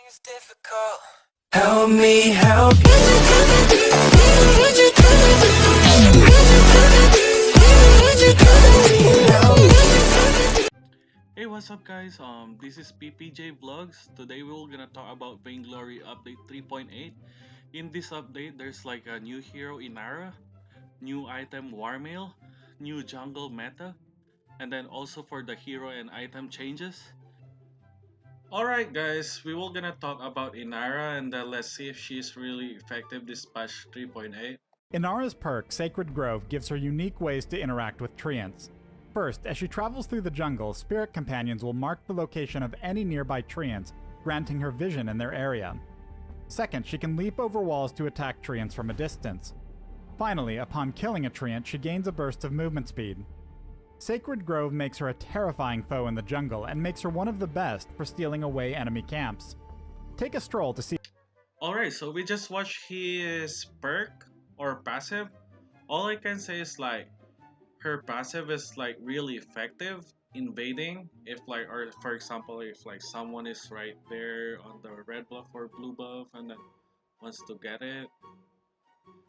is difficult. Help me help Hey, what's up guys? This is PPJ Vlogs. Today we're gonna talk about Vainglory update 3.8. In this update, there's like a new hero Inara, new item Warmail, new jungle meta, and then also for the hero and item changes. Alright guys, we will gonna talk about Inara and then let's see if she's really effective this patch 3.8. Inara's perk, Sacred Grove, gives her unique ways to interact with treants. First, as she travels through the jungle, spirit companions will mark the location of any nearby treants, granting her vision in their area. Second, she can leap over walls to attack treants from a distance. Finally, upon killing a treant, she gains a burst of movement speed. Sacred Grove makes her a terrifying foe in the jungle and makes her one of the best for stealing away enemy camps. Take a stroll to see. Alright, so we just watched his perk or passive. All I can say is like her passive is like really effective invading if like, or for example, if like someone is right there on the red buff or blue buff and then wants to get it.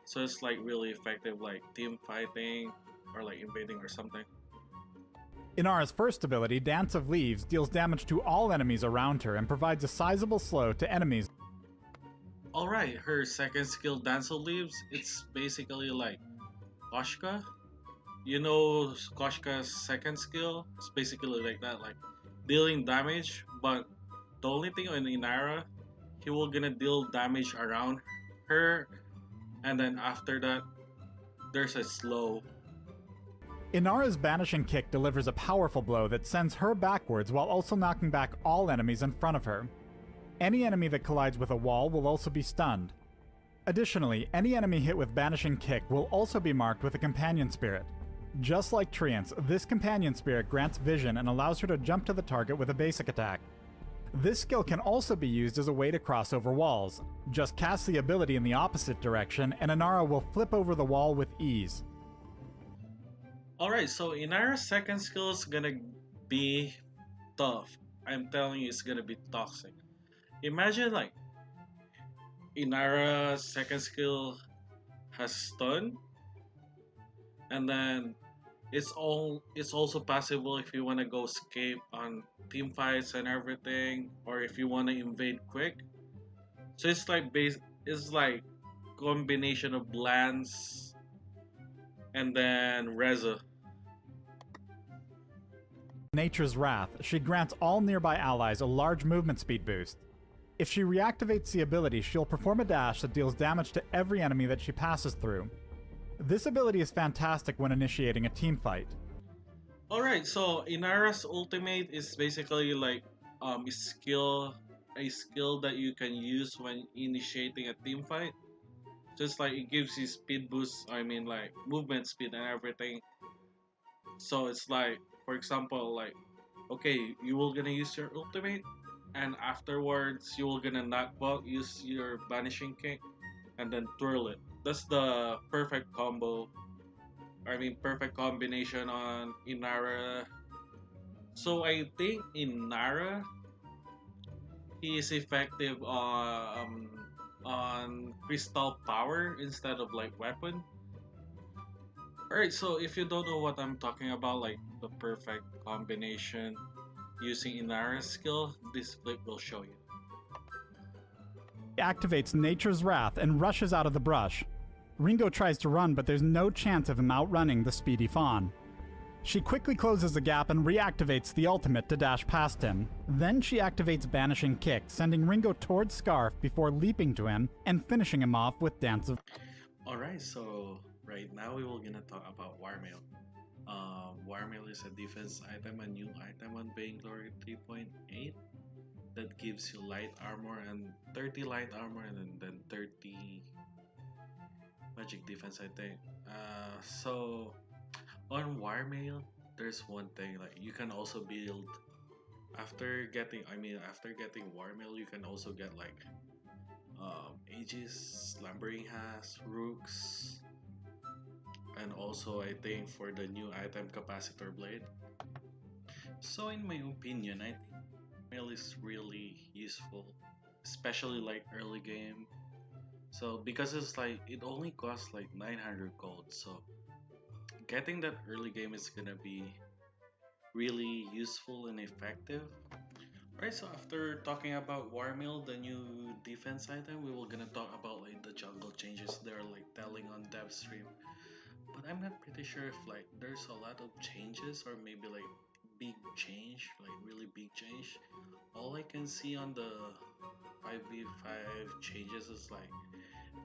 So it's like really effective like team fighting or like invading or something. Inara's first ability, Dance of Leaves, deals damage to all enemies around her and provides a sizable slow to enemies. Alright, her second skill, Dance of Leaves, it's basically like Koshka. You know Koshka's second skill? It's basically like that, like dealing damage, but the only thing on Inara, he will gonna deal damage around her, and then after that, there's a slow. Inara's Banishing Kick delivers a powerful blow that sends her backwards while also knocking back all enemies in front of her. Any enemy that collides with a wall will also be stunned. Additionally, any enemy hit with Banishing Kick will also be marked with a Companion Spirit. Just like treants, this Companion Spirit grants vision and allows her to jump to the target with a basic attack. This skill can also be used as a way to cross over walls. Just cast the ability in the opposite direction and Inara will flip over the wall with ease. Alright, so Inara's second skill is gonna be tough. I'm telling you, it's gonna be toxic. Imagine like Inara's second skill has stun, and then it's also possible if you wanna go escape on team fights and everything, or if you wanna invade quick. So it's like it's like combination of Lance and then Reza. Nature's Wrath, she grants all nearby allies a large movement speed boost. If she reactivates the ability, she'll perform a dash that deals damage to every enemy that she passes through. This ability is fantastic when initiating a team fight. Alright, so Inara's ultimate is basically like a skill that you can use when initiating a team fight. Just like it gives you speed boost, I mean like movement speed and everything. So it's like, for example, like okay, you will gonna use your ultimate and afterwards you will gonna knockback, use your Banishing Kick and then twirl it. That's the perfect combo. I mean perfect combination on Inara. So I think Inara, he is effective on crystal power instead of like weapon. Alright, so if you don't know what I'm talking about, like the perfect combination using Inara's skill, this clip will show you. He activates Nature's Wrath and rushes out of the brush. Ringo tries to run, but there's no chance of him outrunning the speedy fawn. She quickly closes the gap and reactivates the ultimate to dash past him. Then she activates Banishing Kick, sending Ringo towards Scarf before leaping to him and finishing him off with Dance of... Alright, so right now we will gonna talk about Warmail. Warmail is a defense item, a new item on Vainglory 3.8 that gives you light armor and 30 light armor and then 30 magic defense, I think. So on Warmail, there's one thing, like you can also build after getting Warmail, you can also get like Aegis, Slumbering Has, Rooks, and also I think for the new item Capacitor Blade. So in my opinion, I think Warmail is really useful especially like early game. So because it's like it only costs like 900 gold, so getting that early game is gonna be really useful and effective. Right, so after talking about Warmill, the new defense item, we will gonna talk about like the jungle changes they're like telling on dev stream. But I'm not pretty sure if like there's a lot of changes or maybe like big change, like really big change. All I can see on the 5v5 changes is like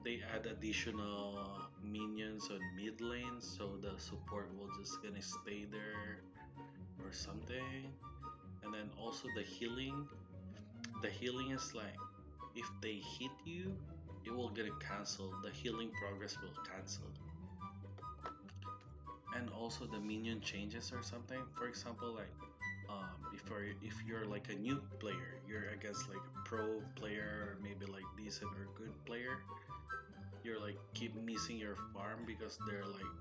they add additional minions on mid lane, so the support will just gonna stay there or something. And then also the healing. The healing is like if they hit you, it will get cancelled. The healing progress will cancel. And also the minion changes or something. For example, like if you're like a new player, you're against like a pro player, or maybe like decent or good player. You're like keep missing your farm because they're like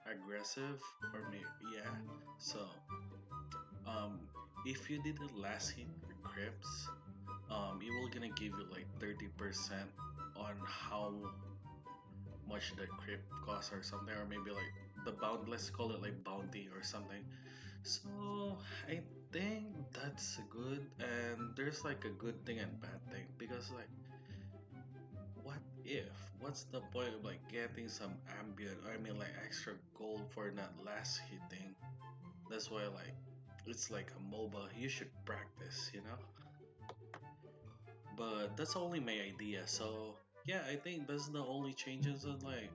aggressive or maybe yeah. So um, if you did the last hit crypts, it will gonna give you like 30% on how much the crypt costs or something, or maybe like the bound. Let's call it like bounty or something. So I think that's good, and there's like a good thing and bad thing because like what if? What's the point of like getting some ambient? I mean like extra gold for that last hitting. That's why like it's like a MOBA. You should practice, you know. But that's only my idea. So yeah, I think that's the only changes on like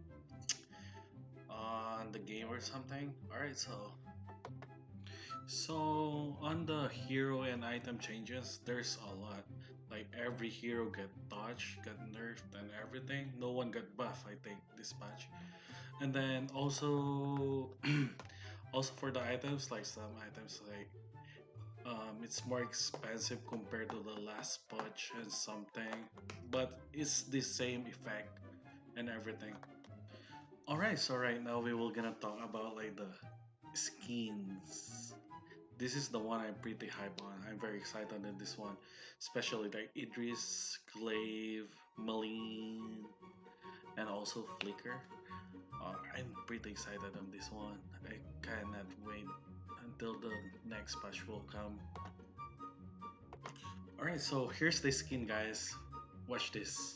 on the game or something. All right, so on the hero and item changes, there's a lot. Like every hero get dodged, got nerfed, and everything. No one got buff, I think, this patch. And then also, also for the items, like some items like it's more expensive compared to the last patch and something, but it's the same effect and everything. All right, so right now we will gonna talk about like the skins. This is the one I'm pretty hype on. I'm very excited in this one, especially like Idris, Glaive, Maline, and also Flicker. I'm pretty excited on this one. I cannot wait until the next patch will come. Alright, so here's the skin, guys. Watch this.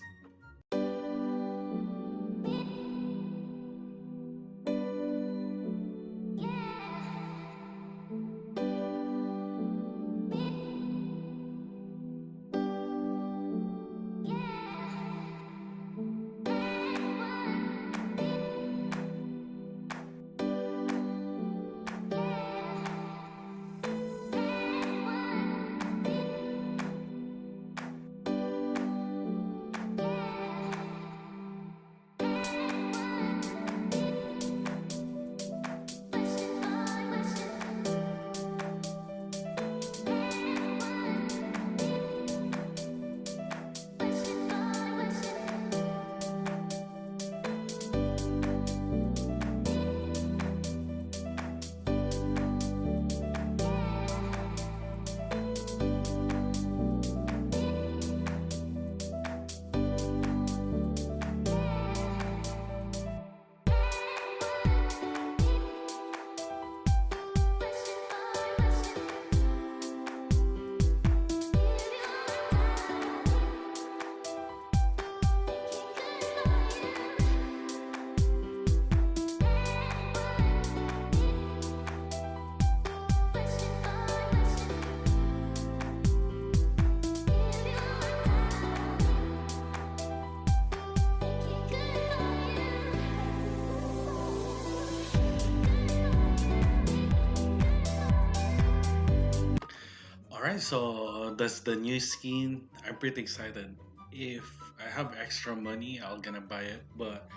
Alright, so that's the new skin. I'm pretty excited. If I have extra money, I'll gonna buy it. But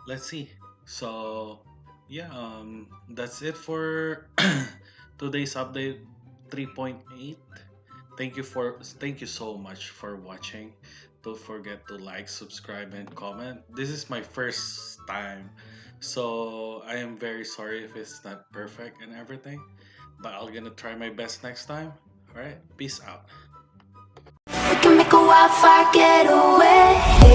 let's see. So yeah, that's it for today's update 3.8. Thank you so much for watching. Don't forget to like, subscribe, and comment. This is my first time, so I am very sorry if it's not perfect and everything, but I'm gonna try my best next time. Alright, peace out. make a wildfire get away.